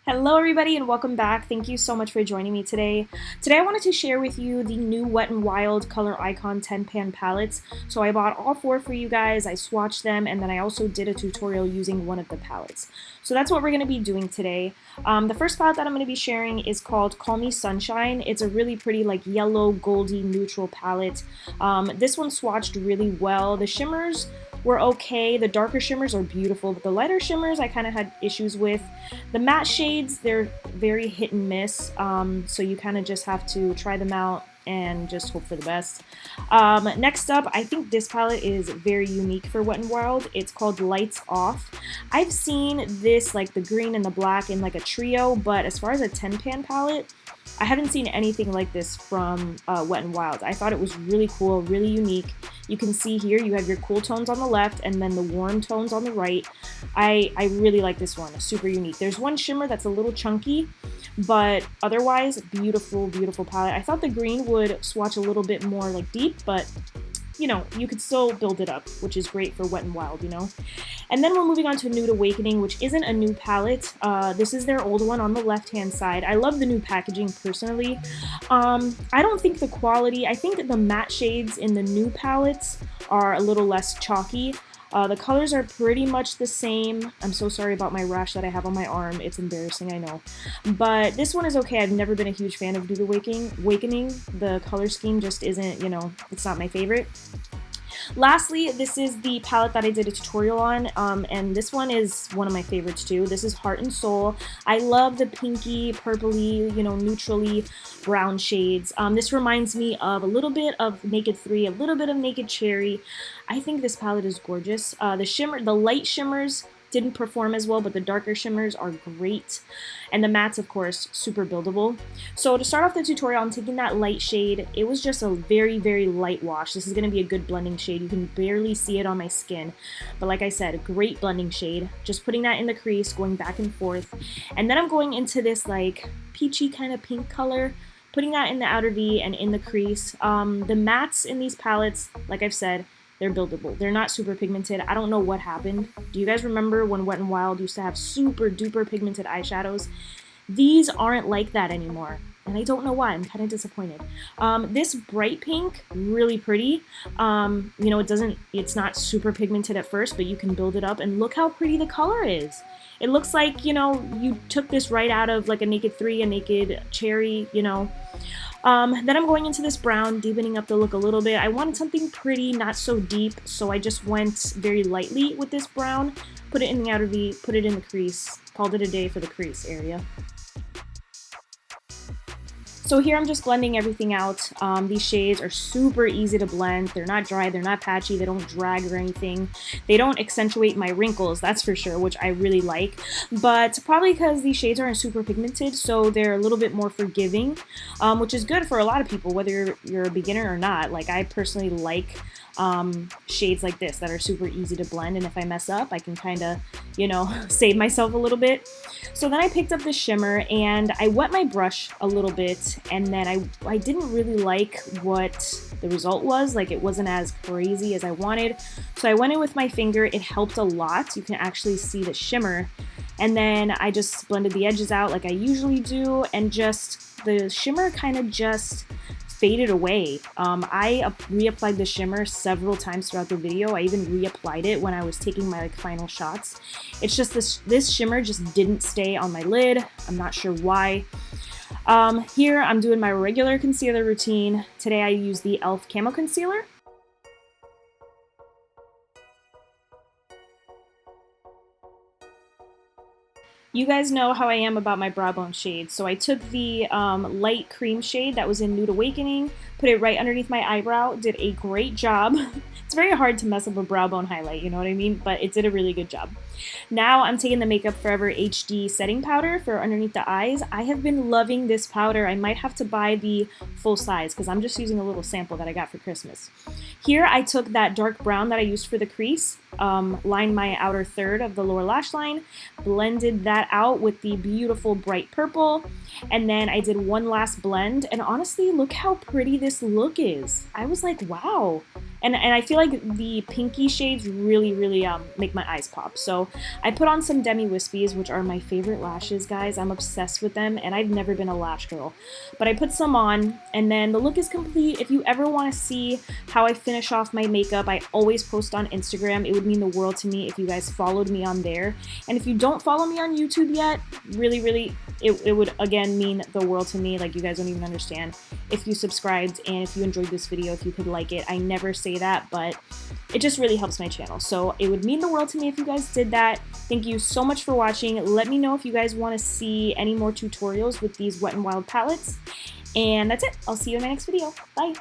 Hello everybody and welcome back. Thank you so much for joining me today. Today I wanted to share with you the new Wet n Wild Coloricon 10 pan palettes. So I bought all four for you guys, I swatched them, and then I also did a tutorial using one of the palettes. So that's what we're going to be doing today. The first palette that I'm going to be sharing is called Call Me Sunshine. It's a really pretty like yellow goldy neutral palette. This one swatched really well. The shimmers were okay. The darker shimmers are beautiful, but the lighter shimmers I kind of had issues with. The matte shades, they're very hit and miss, so you kind of just have to try them out and just hope for the best. Next up, I think this palette is very unique for Wet n Wild. It's called Lights Off. I've seen this, like the green and the black, in like a trio, but as far as a 10 pan palette, I haven't seen anything like this from Wet n Wild. I thought it was really cool, really unique. You can see here you have your cool tones on the left and then the warm tones on the right. I really like this one, super unique. There's one shimmer that's a little chunky, but otherwise, beautiful, beautiful palette. I thought the green would swatch a little bit more like deep, but you know, you could still build it up, which is great for Wet n Wild, you know. And then we're moving on to Nude Awakening, which isn't a new palette. This is their old one on the left-hand side. I love the new packaging personally. I don't think the quality, I think the matte shades in the new palettes are a little less chalky. The colors are pretty much the same. I'm so sorry about my rash that I have on my arm. It's embarrassing, I know. But this one is okay. I've never been a huge fan of Nude Awakening. The color scheme just isn't, you know, it's not my favorite. Lastly, this is the palette that I did a tutorial on, and this one is one of my favorites too. This is Heart and Soul. I love the pinky, purpley, you know, neutrally brown shades. This reminds me of a little bit of Naked 3, a little bit of Naked Cherry. I think this palette is gorgeous. The light shimmers didn't perform as well, but the darker shimmers are great. And the mattes, of course, super buildable. So to start off the tutorial, I'm taking that light shade. It was just a very, very light wash. This is going to be a good blending shade. You can barely see it on my skin. But like I said, a great blending shade. Just putting that in the crease, going back and forth. And then I'm going into this like peachy kind of pink color, putting that in the outer V and in the crease. The mattes in these palettes, like I've said, they're buildable. They're not super pigmented. I don't know what happened. Do you guys remember when Wet n Wild used to have super duper pigmented eyeshadows? These aren't like that anymore, and I don't know why. I'm kind of disappointed. This bright pink, really pretty. You know, it's not super pigmented at first, but you can build it up, and look how pretty the color is. It looks like, you know, you took this right out of like a Naked 3, a Naked Cherry, you know. Then I'm going into this brown, deepening up the look a little bit. I wanted something pretty, not so deep, so I just went very lightly with this brown, put it in the outer V, put it in the crease, called it a day for the crease area. So here I'm just blending everything out. These shades are super easy to blend. They're not dry, they're not patchy, they don't drag or anything. They don't accentuate my wrinkles, that's for sure, which I really like. But probably because these shades aren't super pigmented, so they're a little bit more forgiving, which is good for a lot of people, whether you're a beginner or not. Like, I personally like shades like this that are super easy to blend, and if I mess up, I can kind of, you know, save myself a little bit. So then I picked up the shimmer and I wet my brush a little bit, and then I didn't really like what the result was. Like, it wasn't as crazy as I wanted, so I went in with my finger. It helped a lot. You can actually see the shimmer, and then I just blended the edges out like I usually do, and just the shimmer kind of just faded away. I reapplied the shimmer several times throughout the video. I even reapplied it when I was taking my like final shots. It's just this shimmer just didn't stay on my lid. I'm not sure why. Here I'm doing my regular concealer routine. Today I use the e.l.f. Camo Concealer. You guys know how I am about my brow bone shades, so I took the light cream shade that was in Nude Awakening, put it right underneath my eyebrow, did a great job. It's very hard to mess up a brow bone highlight, you know what I mean? But it did a really good job. Now I'm taking the Makeup Forever HD setting powder for underneath the eyes. I have been loving this powder. I might have to buy the full size because I'm just using a little sample that I got for Christmas. Here I took that dark brown that I used for the crease, lined my outer third of the lower lash line, blended that out with the beautiful bright purple, and then I did one last blend, and honestly, look how pretty this look is. I was like, wow, And I feel like the pinky shades really make my eyes pop. So I put on some DEMI Wispies, which are my favorite lashes, guys. I'm obsessed with them, and I've never been a lash girl. But I put some on, and then the look is complete. If you ever want to see how I finish off my makeup, I always post on Instagram. It would mean the world to me if you guys followed me on there. And if you don't follow me on YouTube yet, really, it would again mean the world to me. Like, you guys don't even understand. If you subscribed and if you enjoyed this video, if you could like it. I never say that, but it just really helps my channel. So it would mean the world to me if you guys did that. Thank you so much for watching. Let me know if you guys want to see any more tutorials with these Wet n Wild palettes. And that's it. I'll see you in my next video. Bye!